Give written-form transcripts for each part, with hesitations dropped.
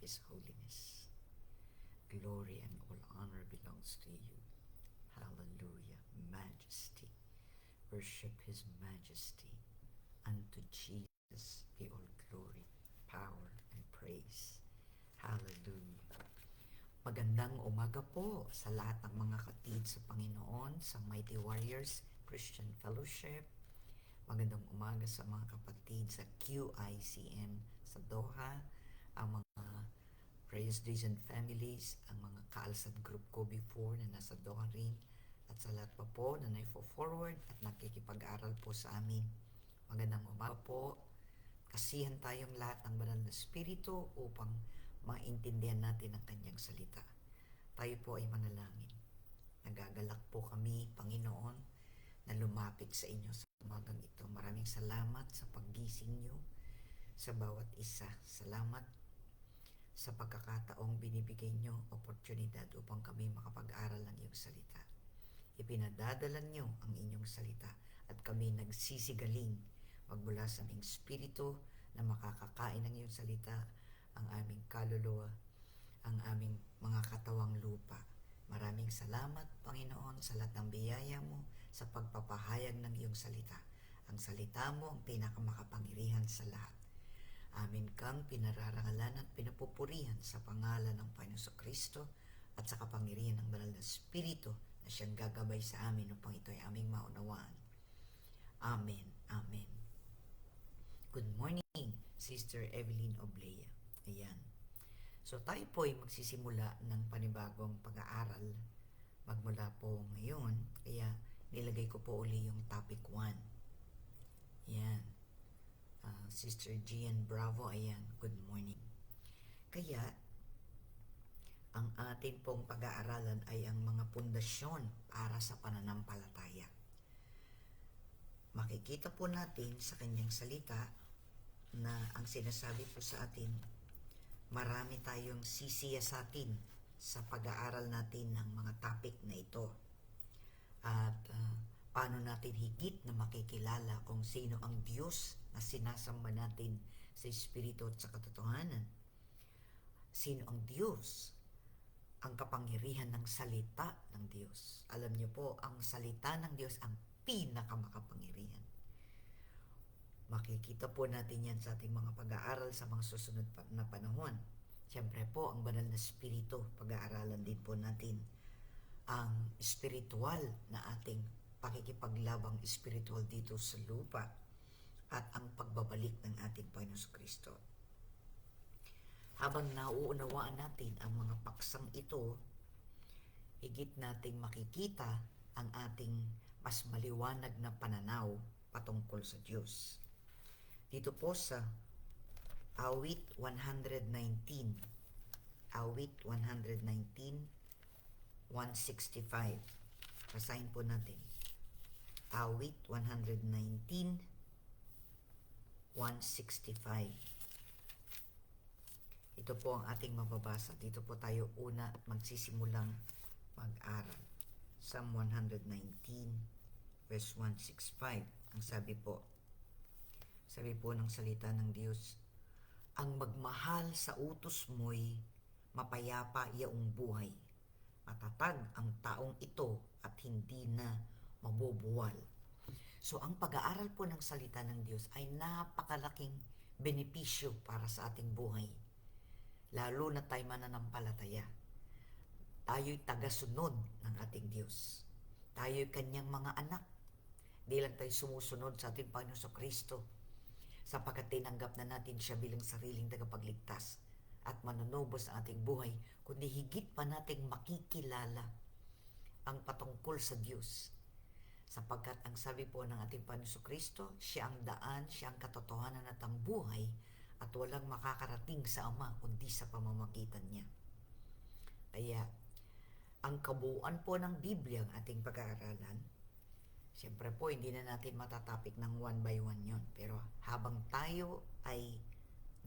His holiness. Glory and all honor belongs to you. Hallelujah. Majesty. Worship His majesty. Unto Jesus be all glory, power, and praise. Hallelujah. Magandang umaga po sa lahat ng mga kapatid sa Panginoon, sa Mighty Warriors Christian Fellowship. Magandang umaga sa mga kapatid sa QICM sa Doha, ang mga Praise Days and Families, ang mga kaalsad group ko before na nasa Doha rin, at sa lahat pa po na nai-forward at nakikipag-aral po sa amin. Magandang umaga po. Kasihan tayong lahat ng banal na Espiritu upang maintindihan natin ang kanyang salita. Tayo po ay manalangin. Nagagalak po kami, Panginoon, na lumapit sa inyo sa umagang ito. Maraming salamat sa paggising nyo sa bawat isa. Salamat sa pagkakataong binibigay nyo oportunidad upang kami makapag-aral ng iyong salita. Ipinadadala nyo ang inyong salita at kami nagsisigaling magmula sa aming espiritu na makakakain ng iyong salita, ang aming kaluluwa, ang aming mga katawang lupa. Maraming salamat, Panginoon, sa lahat ng biyaya mo sa pagpapahayag ng iyong salita. Ang salita mo ang pinakamakapangyarihan sa lahat. Amin kang pinararangalan at pinapupurihan sa pangalan ng Panginoon Kristo at sa kapangyarihan ng Banal na Espiritu na siyang gagabay sa amin upang ito ay aming maunawaan. Amen. Amen. Good morning, Sister Evelyn Oblea. Ayan. So tayo po ay magsisimula ng panibagong pag-aaral magmula po ngayon. Kaya nilagay ko po uli yung topic 1. Ayan. Sister Gian Bravo, ayan. Good morning. Kaya, ang atin pong pag-aaralan ay ang mga pundasyon para sa pananampalataya. Makikita po natin sa kanyang salita na ang sinasabi po sa atin, marami tayong sisiyasatin sa pag-aaral natin ng mga topic na ito. At paano natin higit na makikilala kung sino ang Diyos na sinasamba natin sa Espiritu at sa katotohanan. Sino ang Diyos? Ang kapangyarihan ng salita ng Diyos. Alam niyo po, ang salita ng Diyos ang pinakamakapangyarihan. Makikita po natin yan sa ating mga pag-aaral sa mga susunod na panahon. Siyempre po, ang banal na Espiritu, pag-aaralan din po natin ang espiritual na ating pakikipaglabang espiritual dito sa lupa at ang pagbabalik ng ating Panginoon Kristo. Habang nauunawaan natin ang mga paksang ito, higit nating makikita ang ating mas maliwanag na pananaw patungkol sa Diyos. Dito po sa Awit 119, Awit 119, 165. Basahin po natin. Awit 119, 165. Ito po ang ating mababasa. Dito po tayo una magsisimulang mag-aral. Psalm 119, verse 165. Ang sabi po ng salita ng Diyos, ang magmahal sa utos mo'y mapayapa iyong buhay. Matatag ang taong ito at hindi na mabubuwal. So ang pag-aaral po ng salita ng Diyos ay napakalaking benepisyo para sa ating buhay. Lalo na tayo mananampalataya. Tayo'y tagasunod ng ating Diyos. Tayo'y kanyang mga anak. Di lang tayo sumusunod sa ating Panginoon Kristo sapagkat tinanggap na natin siya bilang sariling tagapagligtas at manunubos ang ating buhay, kundi higit pa nating makikilala ang patungkol sa Diyos. Sapagkat ang sabi po ng ating Panginoon Kristo, siya ang daan, siya ang katotohanan at ang buhay, at walang makakarating sa Ama kundi sa pamamagitan niya. Kaya, ang kabuuan po ng Biblia ang ating pag-aaralan. Siyempre po, hindi na natin matatapik ng one by one yon. Pero habang tayo ay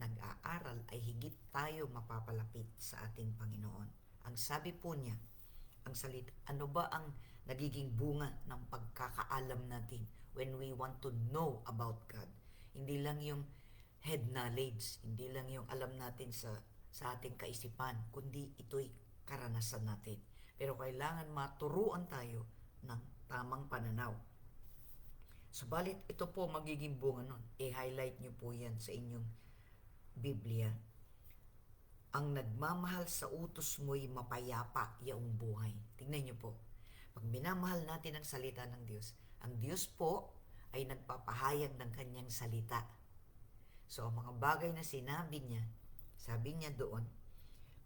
nag-aaral, ay higit tayo mapapalapit sa ating Panginoon. Ang sabi po niya, ang salita, ano ba ang nagiging bunga ng pagkakaalam natin when we want to know about God? Hindi lang yung head knowledge, hindi lang yung alam natin sa sa ating kaisipan, kundi ito'y karanasan natin. Pero kailangan maturuan tayo ng tamang pananaw. Subalit ito po magiging bunga nun. I-highlight nyo po yan sa inyong Biblia. Ang nagmamahal sa utos mo'y mapayapa yaong buhay. Tingnan nyo po. Pag minamahal natin ang salita ng Diyos, ang Diyos po ay nagpapahayag ng kanyang salita. So, ang mga bagay na sinabi niya, sabi niya doon,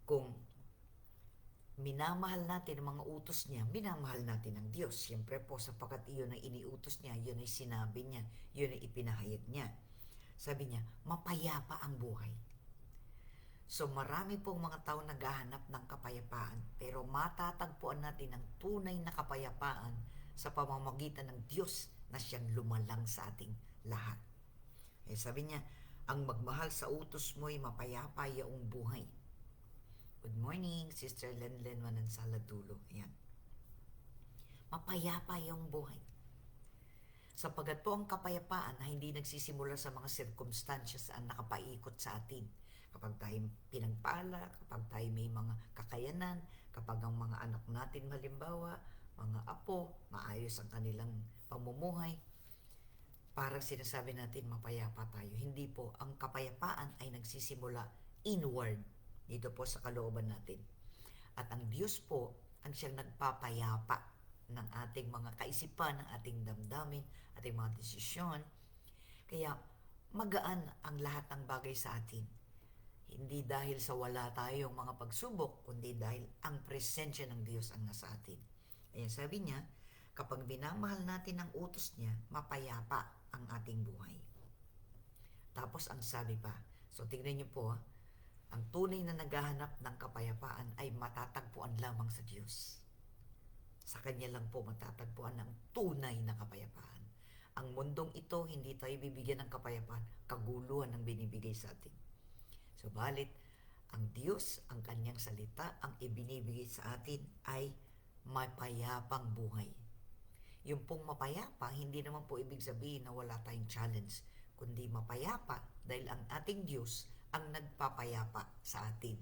kung minamahal natin ang mga utos niya, minamahal natin ang Diyos. Siyempre po, sapagkat iyon ang iniutos niya, yun ay sinabi niya, yun ay ipinahayag niya. Sabi niya, mapayapa ang buhay. So marami pong mga tao naghahanap ng kapayapaan, pero matatagpuan natin ang tunay na kapayapaan sa pamamagitan ng Diyos na siyang lumalang sa ating lahat. Eh, sabi niya, ang magmahal sa utos mo'y mapayapa yaong buhay. Good morning, Sister Lenlen Manansala Dulo. Ayan. Mapayapa yaong buhay. Sapagat po ang kapayapaan na hindi nagsisimula sa mga sirkumstansya saan nakapaikot sa atin. Kapag tayo pinagpala, kapag tayo may mga kakayanan, kapag ang mga anak natin halimbawa, mga apo, maayos ang kanilang pamumuhay, parang sinasabi natin mapayapa tayo. Hindi po, ang kapayapaan ay nagsisimula inward, dito po sa kalooban natin. At ang Diyos po, ang siyang nagpapayapa ng ating mga kaisipan, ng ating damdamin, ating mga desisyon. Kaya magaan ang lahat ng bagay sa atin. Hindi dahil sa wala tayong mga pagsubok, kundi dahil ang presensya ng Diyos ang nasa atin. Ayan, sabi niya, kapag binamahal natin ang utos niya, mapayapa ang ating buhay. Tapos ang sabi pa, so tingnan niyo po, ang tunay na naghahanap ng kapayapaan ay matatagpuan lamang sa Diyos. Sa Kanya lang po matatagpuan ang tunay na kapayapaan. Ang mundong ito, hindi tayo bibigyan ng kapayapaan, kaguluhan ang binibigay sa atin. Subalit, ang Diyos, ang Kanyang salita, ang ibinibigay sa atin ay mapayapang buhay. Yung pong mapayapa, hindi naman po ibig sabihin na wala tayong challenge, kundi mapayapa dahil ang ating Diyos ang nagpapayapa sa atin.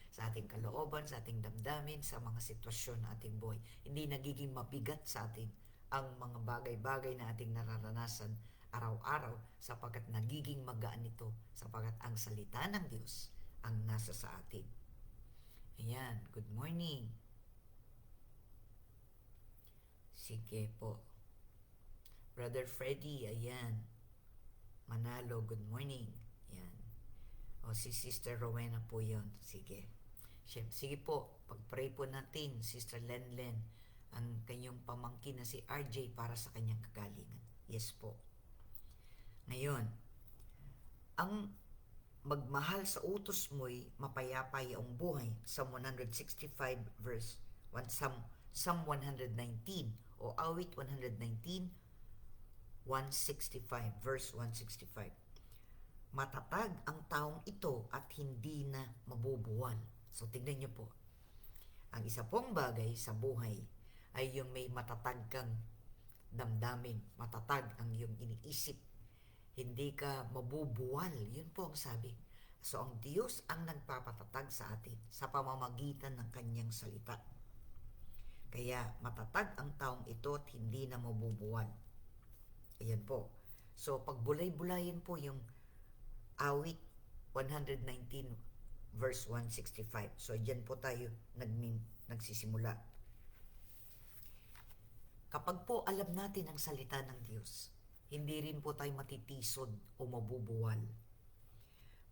Sa ating kalooban, sa ating damdamin, sa mga sitwasyon na ating buhay. Hindi nagiging mabigat sa atin ang mga bagay-bagay na ating nararanasan araw-araw sapagkat nagiging magaan ito sapagkat ang salita ng Diyos ang nasa sa atin. Ayan, good morning. Sige po. Brother Freddy, ayan. Manalo, good morning. Ayan. O si Sister Rowena po yon. Sige. Sige po, pag-pray po natin, Sister Lenlen, ang kanyang pamangkin na si RJ para sa kanyang kagalingan. Yes po. Ngayon, ang magmahal sa utos mo'y mapayapa iyong buhay. Psalm 165 verse 1, Psalm 119 o awit 119, 165, verse 165. Matatag ang taong ito at hindi na mabubuwal. So tignan niyo po. Ang isa pong bagay sa buhay ay yung may matatag kang damdamin, matatag ang iyong iniisip. Hindi ka mabubuwal. Yun po ang sabi. So ang Diyos ang nagpapatatag sa atin sa pamamagitan ng kanyang salita. Kaya matatag ang taong ito at hindi na mabubuwal. Ayan po. So pagbulay-bulayin po yung awit 119 verse 165. So diyan po tayo nagsisimula. Kapag po alam natin ang salita ng Diyos, hindi rin po tayo matitisod o mabubuwal.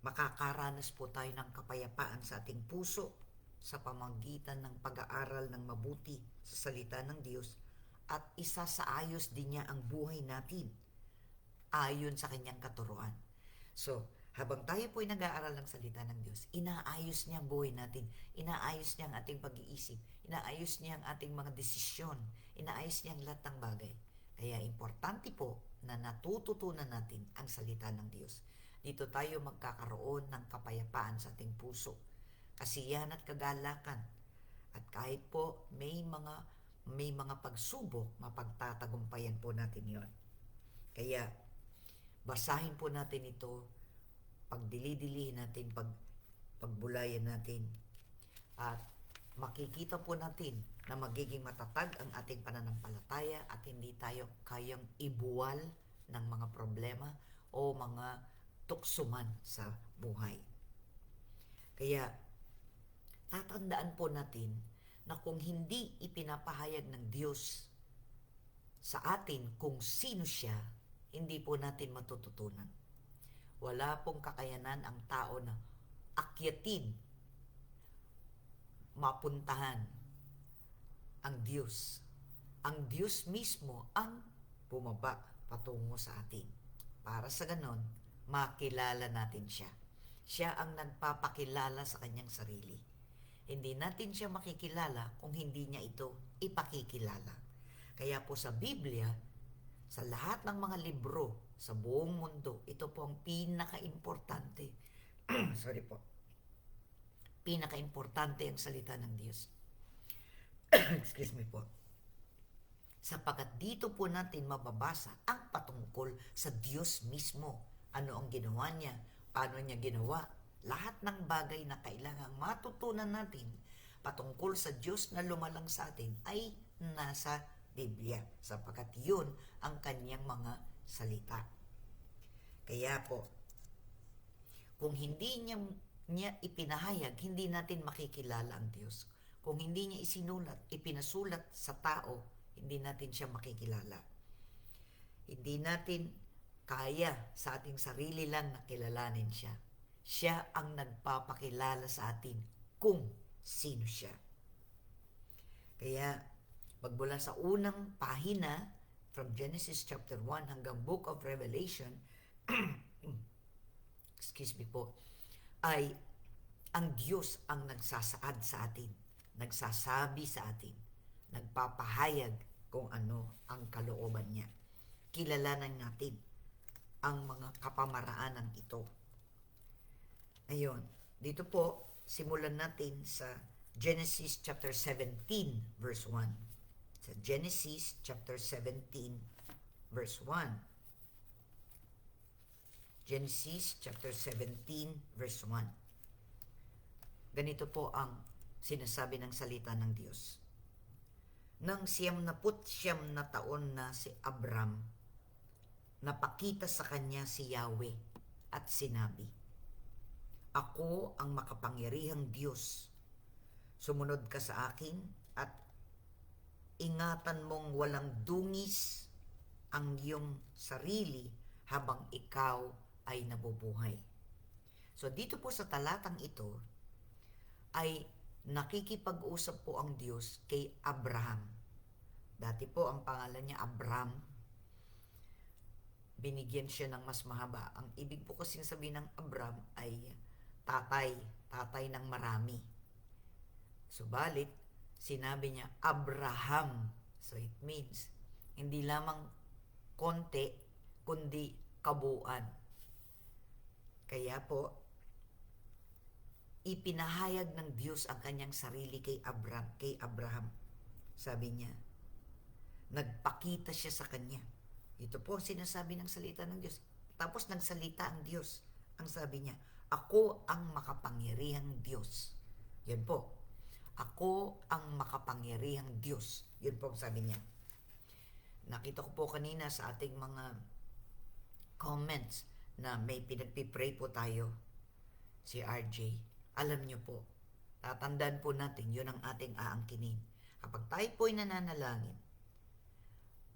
Makakaranas po tayo ng kapayapaan sa ating puso sa pamamagitan ng pag-aaral ng mabuti sa salita ng Diyos at isasaayos din niya ang buhay natin ayon sa kanyang katuruan. So, habang tayo po ay nag-aaral ng salita ng Diyos, inaayos niya ang buhay natin, inaayos niya ang ating pag-iisip, inaayos niya ang ating mga desisyon, inaayos niya ang lahat ng bagay. Kaya importante po na natututunan natin ang salita ng Diyos. Dito tayo magkakaroon ng kapayapaan sa ating puso, kasiyahan at kagalakan. At kahit po may mga pagsubok, mapagtatagumpayan po natin yon. Kaya basahin po natin ito, pagdili-dilihin natin, pagbulayan natin. At makikita po natin na magiging matatag ang ating pananampalataya at hindi tayo kayang ibuwal ng mga problema o mga tuksuman sa buhay. Kaya tatandaan po natin na kung hindi ipinapahayag ng Diyos sa atin kung sino siya, hindi po natin matututunan. Wala pong kakayanan ang tao na akyatin, mapuntahan ang Diyos. Ang Diyos mismo ang bumaba patungo sa atin. Para sa ganon, makilala natin siya. Siya ang nagpapakilala sa kanyang sarili. Hindi natin siya makikilala kung hindi niya ito ipakikilala. Kaya po sa Biblia, sa lahat ng mga libro sa buong mundo, ito po ang pinaka-importante. Sorry po. Pinaka-importante ang salita ng Diyos. Excuse me po. Sapagkat dito po natin mababasa ang patungkol sa Diyos mismo. Ano ang ginawa niya? Paano niya ginawa? Lahat ng bagay na kailangang matutunan natin patungkol sa Diyos na lumalang sa atin ay nasa Biblia. Sapagkat yun ang kanyang mga salita. Kaya po, kung hindi niya ipinahayag, hindi natin makikilala ang Diyos. Kung hindi niya isinulat, ipinasulat sa tao, hindi natin siya makikilala. Hindi natin kaya sa ating sarili lang na kilalanin siya. Siya ang nagpapakilala sa atin kung sino siya. Kaya, magmula sa unang pahina, from Genesis chapter 1 hanggang Book of Revelation, excuse me po, ay ang Diyos ang nagsasaad sa atin, nagsasabi sa atin, nagpapahayag kung ano ang kalooban niya. Kilalanan natin ang mga kapamaraanan ito. Ayun, dito po, simulan natin sa Genesis chapter 17 verse 1. Sa Genesis chapter 17 verse 1. Genesis chapter 17 verse 1. Ganito po ang sinasabi ng salita ng Diyos. Nang 99 na taon na si Abram, napakita sa kanya si Yahweh at sinabi, Ako ang makapangyarihang Diyos. Sumunod ka sa akin at ingatan mong walang dungis ang iyong sarili habang ikaw ay nabubuhay. So dito po sa talatang ito ay nakikipag-usap po ang Diyos kay Abraham. Dati po ang pangalan niya Abram. Binigyan siya ng mas mahaba. Ang ibig po kasing sabihin ng Abram ay tatay ng marami. Subalit, sinabi niya Abraham. So it means, hindi lamang konti, kundi kabuuan. Kaya po, ipinahayag ng Diyos ang kanyang sarili kay Abraham. Sabi niya, nagpakita siya sa kanya. Ito po sinasabi ng salita ng Diyos. Tapos nagsalita ang Diyos. Ang sabi niya, ako ang makapangyarihang Diyos. Yan po. Ako ang makapangyarihang Diyos. Yun po ang sabi niya. Nakita ko po kanina sa ating mga comments na may pinagpipray po tayo. Si RJ. Alam niyo po, tatandaan po natin, yun ang ating aangkinin. Kapag tayo po'y nananalangin,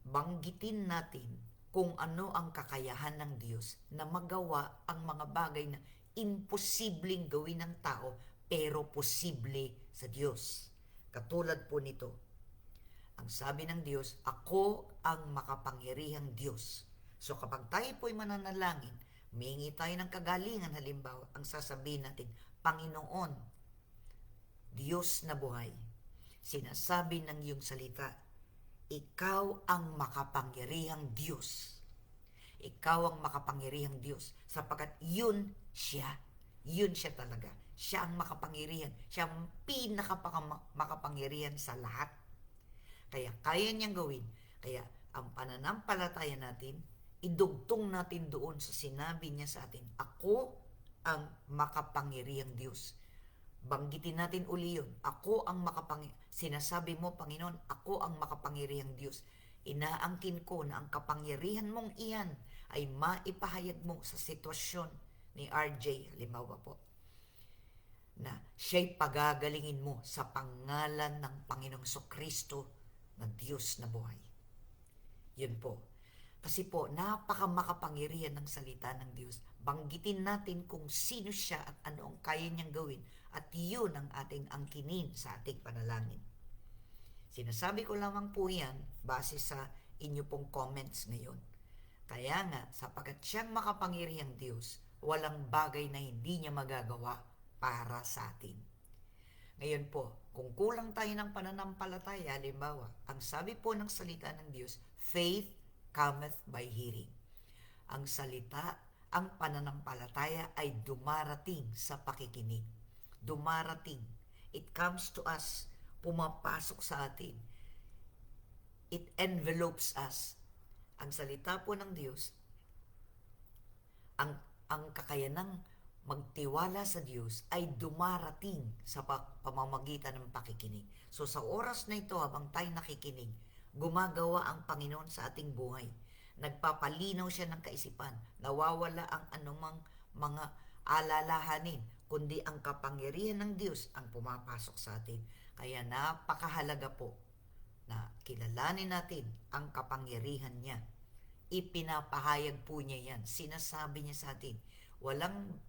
banggitin natin kung ano ang kakayahan ng Diyos na magawa ang mga bagay na imposibleng gawin ng tao pero posible sa Diyos. Katulad po nito, ang sabi ng Diyos, ako ang makapangyarihang Diyos. So kapag tayo po'y mananalangin, humingi tayo ng kagalingan, halimbawa, ang sasabihin natin, Panginoon, Diyos na buhay, sinasabi ng iyong salita, ikaw ang makapangyarihang Diyos. Ikaw ang makapangyarihang Diyos. Sapagkat yun siya. Yun siya talaga. Siya ang makapangyarihan. Siya ang pinaka-makapangyarihan sa lahat. Kaya kaya niyang gawin. Kaya ang pananampalataya natin, idugtong natin doon sa sinabi niya sa atin, ako ang makapangyarihang Diyos. Banggitin natin uli yun. Ako ang sinasabi mo, Panginoon, ako ang makapangyarihang Diyos. Inaangkin ko na ang kapangyarihan mong iyan ay maipahayag mo sa sitwasyon ni RJ, halimbawa po, na siya'y pagagalingin mo sa pangalan ng Panginoong Kristo na Diyos na buhay. Yun po. Kasi po, napakamakapangyarihan ng salita ng Diyos. Banggitin natin kung sino siya at ano ang kaya niyang gawin. At yun ang ating angkinin sa ating panalangin. Sinasabi ko lamang po yan base sa inyo pong comments ngayon. Kaya nga, sapagkat siyang makapangyarihang Diyos, walang bagay na hindi niya magagawa para sa atin. Ngayon po, kung kulang tayo ng pananampalataya, halimbawa, ang sabi po ng salita ng Diyos, faith cometh by hearing. Ang salita, ang pananampalataya ay dumarating sa pakikinig. Dumarating. It comes to us. Pumapasok sa atin. It envelopes us. Ang salita po ng Diyos, ang kakayanang magtiwala sa Diyos ay dumarating sa pamamagitan ng pakikinig. So sa oras na ito, habang tayo nakikinig, gumagawa ang Panginoon sa ating buhay. Nagpapalinaw siya ng kaisipan. Nawawala ang anumang mga alalahanin, kundi ang kapangyarihan ng Diyos ang pumapasok sa atin. Kaya napakahalaga po na kilalanin natin ang kapangyarihan niya. Ipinapahayag po niya yan. Sinasabi niya sa atin. Walang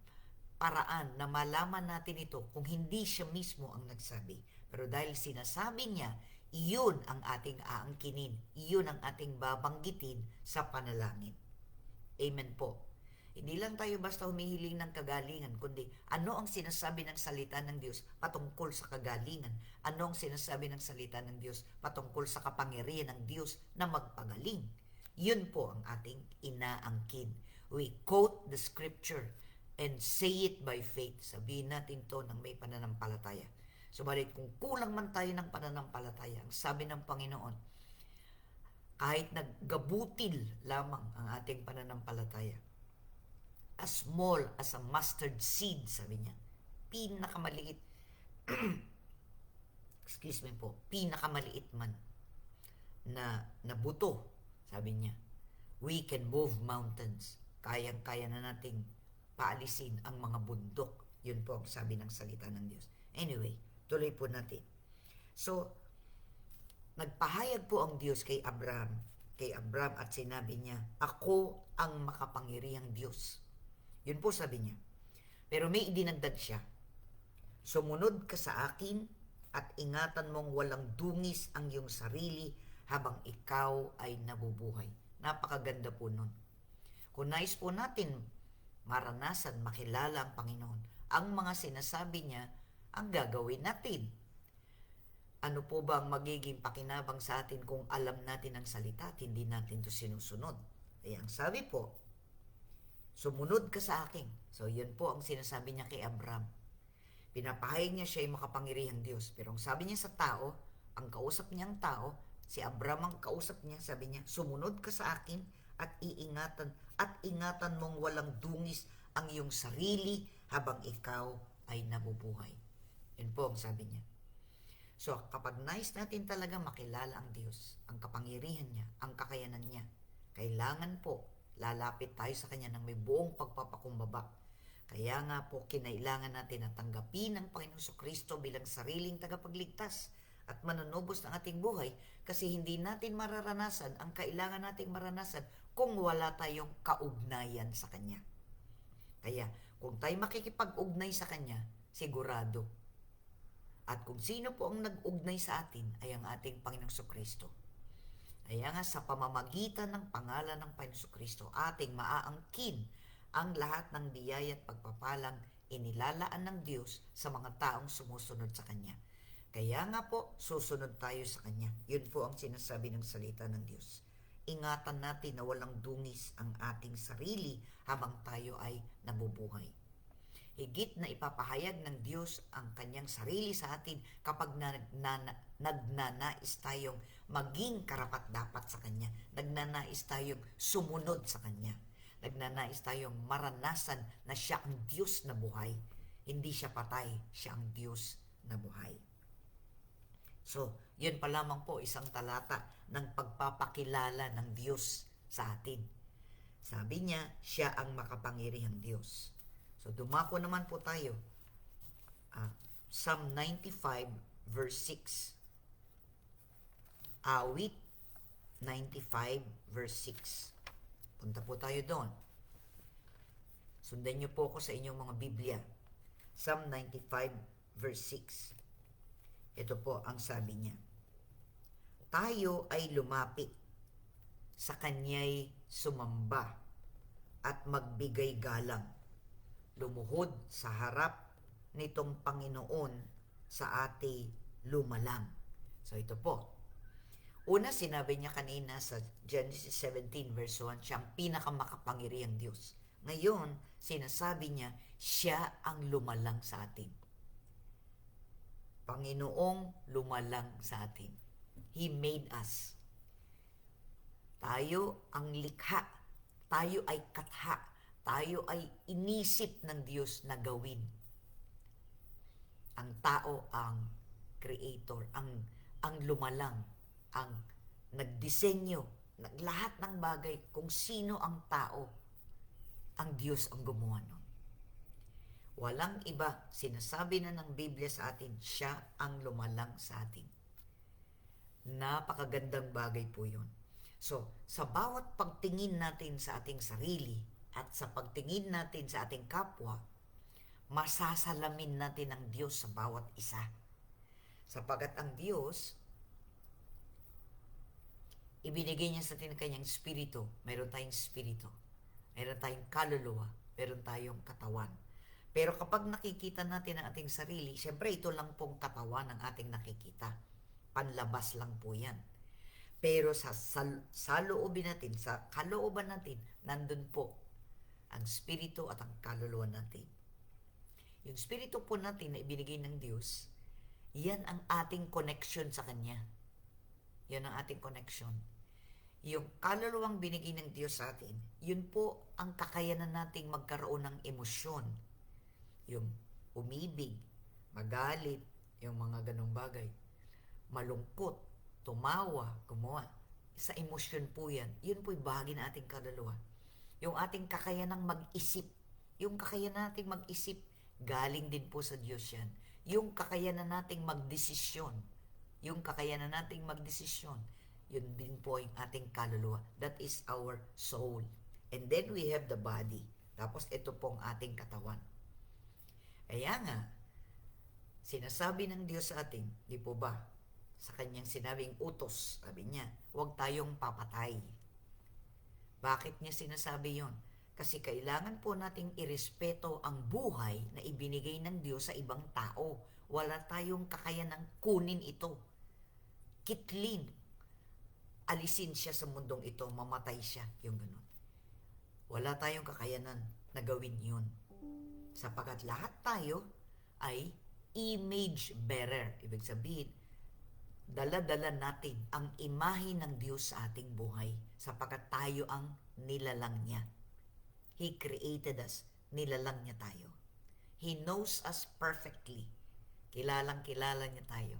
paraan na malaman natin ito kung hindi siya mismo ang nagsabi. Pero dahil sinasabi niya, iyon ang ating aangkinin. Iyon ang ating babanggitin sa panalangin. Amen po. Hindi lang tayo basta humihiling ng kagalingan, kundi ano ang sinasabi ng salita ng Diyos patungkol sa kagalingan? Ano ang sinasabi ng salita ng Diyos patungkol sa kapangyarihan ng Diyos na magpagaling? Yun po ang ating inaangkin. We quote the scripture and say it by faith. Sabihin natin to ng may pananampalataya. Subalit kung kulang man tayo ng pananampalataya, ang sabi ng Panginoon, kahit naggabutil lamang ang ating pananampalataya, as small as a mustard seed, sabi niya, pinakamaliit, excuse me po, pinakamaliit man na buto, sabi niya, we can move mountains. Kayang-kaya na nating paalisin ang mga bundok. Yun po ang sabi ng salita ng Diyos. Anyway, tuloy po natin. So, nagpahayag po ang Diyos kay Abraham at sinabi niya, ako ang makapangyarihang Diyos. Yun po sabi niya. Pero may idinagdag siya, sumunod ka sa akin at ingatan mong walang dungis ang iyong sarili habang ikaw ay nabubuhay. Napakaganda po nun. Kung nais po natin maranasan, makilala ang Panginoon, ang mga sinasabi niya, ang gagawin natin. Ano po ba ang magiging pakinabang sa atin kung alam natin ang salita at hindi natin ito sinusunod? Kaya ang sabi po, sumunod ka sa akin. So yun po ang sinasabi niya kay Abraham. Pinapahayag niya siya ay makapangyarihang Diyos. Pero ang sabi niya sa tao, ang kausap niyang tao, si Abraham ang kausap niya, sabi niya, sumunod ka sa akin at ingatan mong walang dungis ang iyong sarili habang ikaw ay nabubuhay. Yun po ang sabi niya. So, kapag nais natin talaga makilala ang Diyos, ang kapangyarihan niya, ang kakayanan niya, kailangan po lalapit tayo sa Kanya ng may buong pagpapakumbaba. Kaya nga po, kinailangan natin na tanggapin ang Panginoong Kristo bilang sariling tagapagligtas at manunubos ng ating buhay kasi hindi natin mararanasan ang kailangan nating maranasan kung wala tayong kaugnayan sa Kanya. Kaya, kung tayo makikipag-ugnay sa Kanya, sigurado. At kung sino po ang nag-ugnay sa atin ay ang ating Panginoong Kristo. Kaya nga sa pamamagitan ng pangalan ng Panginoong Kristo, ating maaangkin ang lahat ng biyaya at pagpapalang inilalaan ng Diyos sa mga taong sumusunod sa Kanya. Kaya nga po, susunod tayo sa Kanya. Yun po ang sinasabi ng salita ng Diyos. Ingatan natin na walang dungis ang ating sarili habang tayo ay nabubuhay. Higit na ipapahayag ng Diyos ang Kanyang sarili sa atin kapag nagnanais tayong maging karapat-dapat sa Kanya. Nagnanais tayong sumunod sa Kanya. Nagnanais tayong maranasan na siya ang Diyos na buhay. Hindi siya patay, siya ang Diyos na buhay. So, yun pa lamang po isang talata ng pagpapakilala ng Diyos sa atin. Sabi niya, siya ang makapangyarihang Diyos. So, dumako naman po tayo. Psalm 95 verse 6. Awit 95 verse 6. Punta po tayo doon. Sundan niyo po ako sa inyong mga Biblia. Psalm 95 verse 6. Ito po ang sabi niya. Tayo ay lumapit, sa kanya'y sumamba at magbigay galang. Lumuhod sa harap nitong Panginoon sa ati lumalang. So ito po. Una, sinabi niya kanina sa Genesis 17 verse 1, siya ang pinakamakapangyarihang Diyos. Ngayon, sinasabi niya, siya ang lumalang sa atin. Panginoong lumalang sa atin. He made us. Tayo ang likha. Tayo ay katha. Tayo ay inisip ng Diyos na gawin. Ang tao ang creator, ang lumalang, ang nagdisenyo, lahat ng bagay, kung sino ang tao, ang Diyos ang gumawa nun. Walang iba, sinasabi na ng Biblia sa atin, siya ang lumalang sa atin. Napakagandang bagay po yun. So, sa bawat pagtingin natin sa ating sarili at sa pagtingin natin sa ating kapwa, masasalamin natin ang Diyos sa bawat isa. Sapagat ang Diyos, ibinigay niya sa atin ang kanyang spirito. Mayroon tayong spirito. Mayroon tayong kaluluwa. Mayroon tayong katawan. Pero kapag nakikita natin ang ating sarili, siyempre ito lang pong katawan ang ating nakikita. Panlabas lang po yan. Pero sa loobin natin, sa kalooban natin, nandun po ang spirito at ang kaluluwa natin. Yung spirito po natin na ibinigay ng Diyos, yan ang ating connection sa Kanya. Yan ang ating connection. Yung kaluluwang binigay ng Diyos sa atin, yun po ang kakayanan nating magkaroon ng emosyon. Yung umibig, magalit, yung mga ganong bagay. Malungkot, tumawa, gumawa. Sa emosyon po yan. Yun po'y bahagi ng ating kaluluwa. Yung ating kakayanang mag-isip. Yung kakayanan nating mag-isip, galing din po sa Diyos yan. Yung kakayanan nating magdesisyon. Yung kakayanan nating magdesisyon, yun din po yung ating kaluluwa. That is our soul. And then we have the body. Tapos ito pong ating katawan. Kaya nga, sinasabi ng Diyos sa atin, di po ba? Sa kanyang sinabing utos, sabi niya, huwag tayong papatay. Bakit niya sinasabi yon? Kasi kailangan po nating irespeto ang buhay na ibinigay ng Diyos sa ibang tao. Wala tayong kakayanang kunin ito. Kitlin. Alisin siya sa mundong ito, mamatay siya. Yung ganun. Wala tayong kakayanan na gawin yun. Sapagat lahat tayo ay image bearer. Ibig sabihin, dala-dala natin ang imahe ng Diyos sa ating buhay sapagkat tayo ang nilalang niya. He created us. Nilalang niya tayo. He knows us perfectly. Kilalang-kilala niya tayo.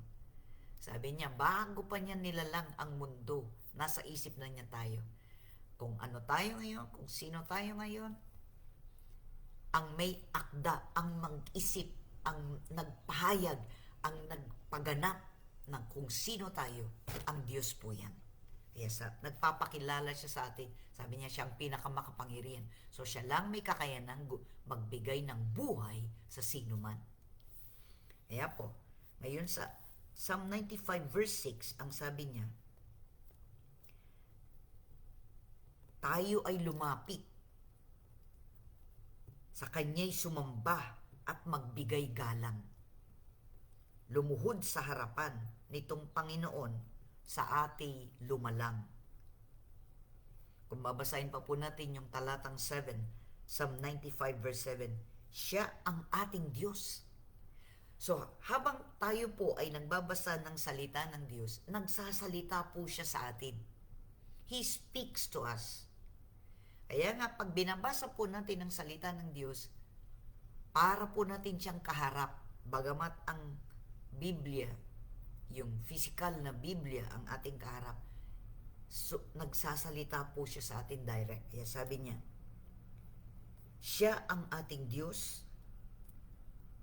Sabi niya, bago pa niya nilalang ang mundo, nasa isip na niya tayo. Kung ano tayo ngayon, kung sino tayo ngayon, ang may akda, ang mag-isip, ang nagpahayag, ang nagpaganap ng kung sino tayo, ang Diyos po yan. Kaya nagpapakilala siya sa atin. Sabi niya, siya ang pinakamakapangyarihan. So siya lang may kakayanan magbigay ng buhay sa sino man. Kaya po, ngayon sa Psalm 95 verse 6, ang sabi niya, tayo ay lumapit, sa kanya'y sumamba at magbigay galang. Lumuhod sa harapan nitong Panginoon sa ati lumalang. Kung babasahin pa po natin yung talatang 7, Psalm 95 verse 7, siya ang ating Diyos. So, habang tayo po ay nagbabasa ng salita ng Diyos, nagsasalita po siya sa atin. He speaks to us. Kaya nga, pag binabasa po natin ang salita ng Diyos, para po natin siyang kaharap. Bagamat ang Biblia, yung physical na Biblia, ang ating kaharap, so, nagsasalita po siya sa atin direct. Kaya sabi niya, siya ang ating Diyos,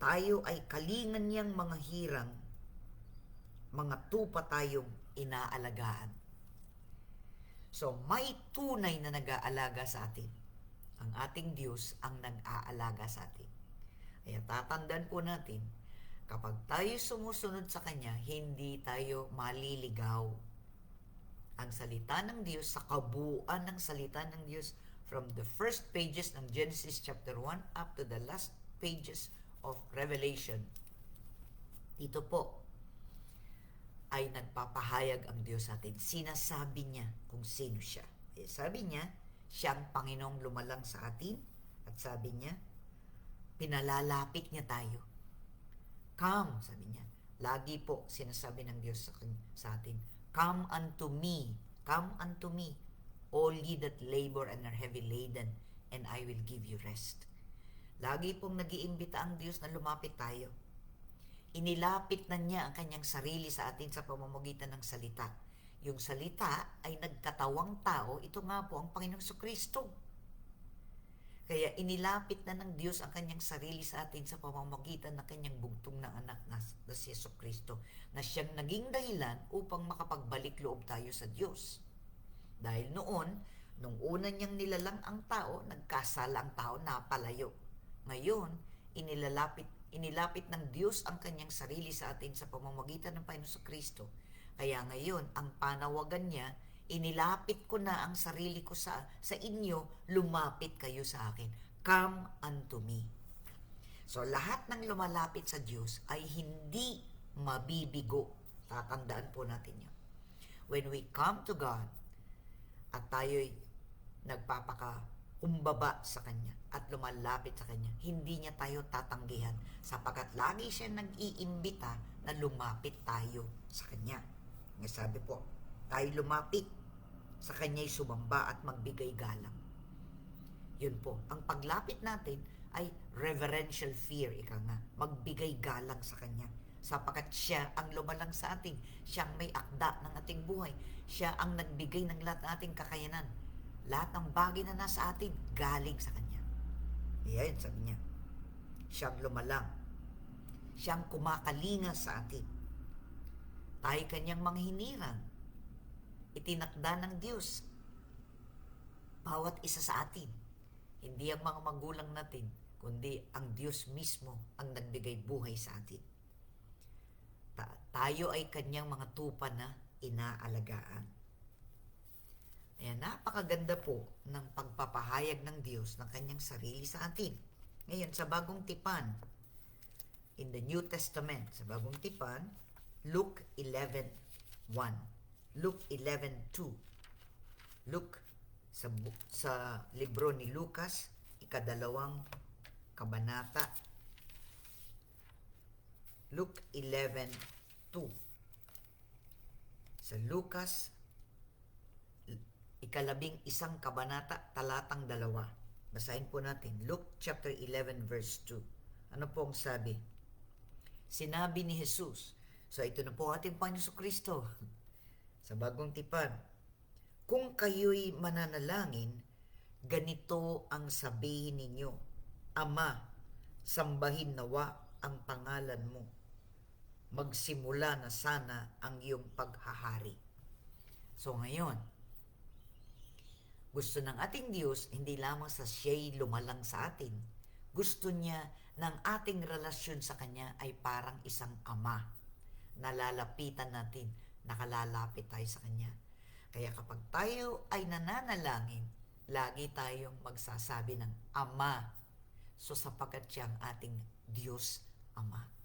tayo ay kalingan niyang mga hirang, mga tupa tayong inaalagaan. So, may tunay na nag-aalaga sa atin. Ang ating Diyos ang nag-aalaga sa atin. Kaya tatandaan po natin, kapag tayo sumusunod sa Kanya, hindi tayo maliligaw. Ang salita ng Diyos, sa kabuuan ng salita ng Diyos, from the first pages ng Genesis chapter 1 up to the last pages of Revelation, ito po ay nagpapahayag ang Diyos sa atin. Sinasabi niya kung sino siya. Sabi niya, siya ang Panginoong lumalang sa atin. At sabi niya, pinalalapit niya tayo. Come, sabi niya. Lagi po sinasabi ng Diyos sa atin, come unto me, all ye that labor and are heavy laden, and I will give you rest. Lagi pong nag-iimbita ang Diyos na lumapit tayo. Inilapit na niya ang kanyang sarili sa atin sa pamamagitan ng salita. Yung salita ay nagkatawang tao, ito nga po ang Panginoong Jesucristo. Kaya inilapit na ng Diyos ang kanyang sarili sa atin sa pamamagitan ng kanyang bugtong na anak na si Jesucristo, na siyang naging dahilan upang makapagbalik loob tayo sa Diyos. Dahil noon, nung una niyang nilalang ang tao, nagkasala ang tao, napalayo. Ngayon, inilapit ng Diyos ang kanyang sarili sa atin sa pamamagitan ng Panginoong Jesucristo. Kaya ngayon, ang panawagan niya, inilapit ko na ang sarili ko sa inyo, lumapit kayo sa akin. Come unto me. So, lahat ng lumalapit sa Diyos ay hindi mabibigo. Tatandaan po natin yun. When we come to God, at tayo'y nagpapakakumbaba sa Kanya at lumalapit sa Kanya, hindi niya tayo tatanggihan sapagkat lagi siya nag-iimbita na lumapit tayo sa Kanya. Nga sabi po, tayo lumapit sa Kanya'y sumamba at magbigay galang. Yun po, ang paglapit natin ay reverential fear, ika nga, magbigay galang sa Kanya sapagkat siya ang lumalang sa atin, siya ang may akda ng ating buhay, siya ang nagbigay ng lahat ng ating kakayanan. Lahat ng bagay na nasa atin, galing sa Kanya. Yan, sabi niya. Siyang lumalang. Siyang kumakalinga sa atin. Tayo Kanyang mga hinirang. Itinakda ng Diyos. Bawat isa sa atin. Hindi ang mga magulang natin, kundi ang Diyos mismo ang nagbigay buhay sa atin. Tayo ay Kanyang mga tupa na inaalagaan. Ayan, napakaganda po ng pagpapahayag ng Diyos ng Kanyang sarili sa atin. Ngayon, sa Bagong Tipan, in the New Testament, sa Bagong Tipan, Luke 11:1, Luke 11:2, Luke, sa libro ni Lucas, ikadalawang kabanata, Luke 11:2. Sa Lucas, ikalabing isang kabanata, talatang 2. Basahin po natin. Luke chapter 11 verse 2. Ano po ang sabi? Sinabi ni Jesus. So ito na po ating Panginoon Jesucristo. Sa Bagong Tipan. Kung kayo'y mananalangin, ganito ang sabihin ninyo. Ama, sambahin nawa ang pangalan mo. Magsimula na sana ang iyong paghahari. So ngayon, gusto ng ating Diyos, hindi lamang sa siya'y lumalang sa atin. Gusto niya ng ating relasyon sa Kanya ay parang isang ama. Nalalapitan natin, nakalalapit tayo sa Kanya. Kaya kapag tayo ay nananalangin, lagi tayong magsasabi ng Ama. So sapagkat siya ang ating Diyos Ama.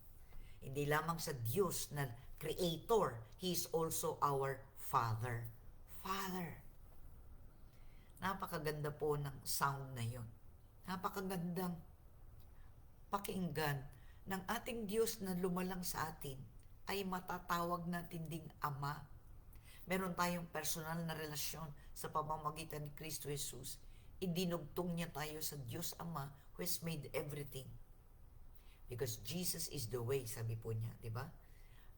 Hindi lamang sa Diyos na Creator, He is also our Father. Father. Napakaganda po ng sound na yon. Napakagandang pakinggan ng ating Diyos na lumalang sa atin ay matatawag natin ding Ama. Meron tayong personal na relasyon sa pamamagitan ni Kristo Jesus. Idinugtong niya tayo sa Diyos Ama who has made everything. Because Jesus is the way, sabi po niya, di ba?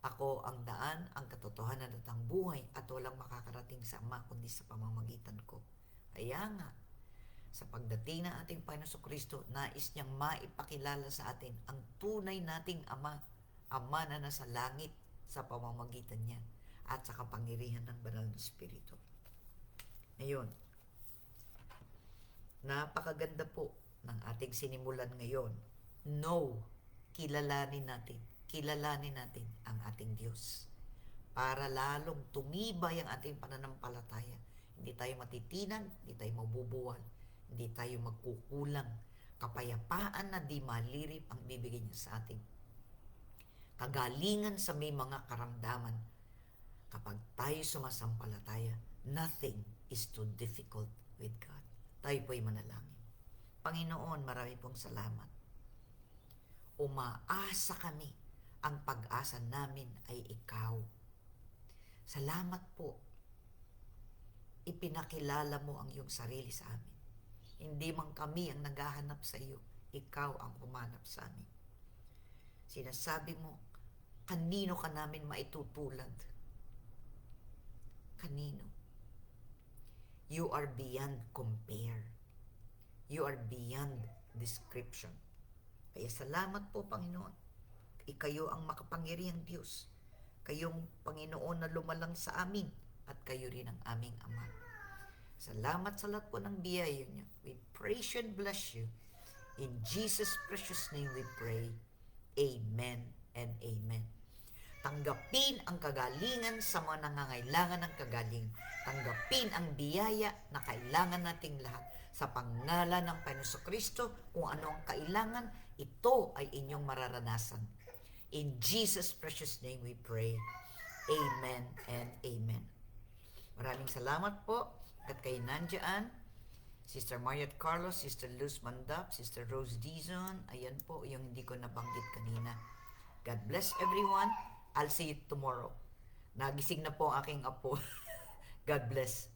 Ako ang daan, ang katotohanan at ang buhay, at walang makakarating sa Ama kundi sa pamamagitan ko. Kaya nga, sa pagdating ng ating Panginoon Kristo, nais niyang maipakilala sa atin ang tunay nating Ama, Ama na nasa langit sa pamamagitan niya at sa kapangyarihan ng banal na Espiritu. Ngayon, napakaganda po ng ating sinimulan ngayon. No, kilalanin natin ang ating Diyos para lalong tumibay ang ating pananampalataya. Hindi tayo matitinag, hindi tayo mabubuwal, hindi tayo magkukulang. Kapayapaan na di malirip ang bibigay niya sa atin. Kagalingan sa may mga karamdaman. Kapag tayo sumasampalataya, nothing is too difficult with God. Tayo po'y manalangin. Panginoon, marami pong salamat. Umaasa kami. Ang pag-asa namin ay ikaw. Salamat po. Ipinakilala mo ang iyong sarili sa amin. Hindi man kami ang naghahanap sa iyo, ikaw ang humanap sa amin. Sinasabi mo, kanino ka namin maitutulad? Kanino? You are beyond compare. You are beyond description. Kaya salamat po, Panginoon. Ikayo ang makapangyarihang Diyos. Kayong Panginoon na lumalang sa amin at kayo rin ang aming Ama. Salamat sa lahat po ng biyaya niyo. We praise you and bless you. In Jesus' precious name we pray. Amen and amen. Tanggapin ang kagalingan sa mga nangangailangan ng kagalingan. Tanggapin ang biyaya na kailangan nating lahat. Sa pangalan ng Panginoon Kristo, kung ano ang kailangan, ito ay inyong mararanasan. In Jesus' precious name we pray. Amen and amen. Maraming salamat po at kayo nandyan. Sister Mariette Carlos, Sister Luz Mandap, Sister Rose Dizon. Ayan po yung hindi ko nabanggit kanina. God bless everyone. I'll see you tomorrow. Nagising na po ang aking apo. God bless.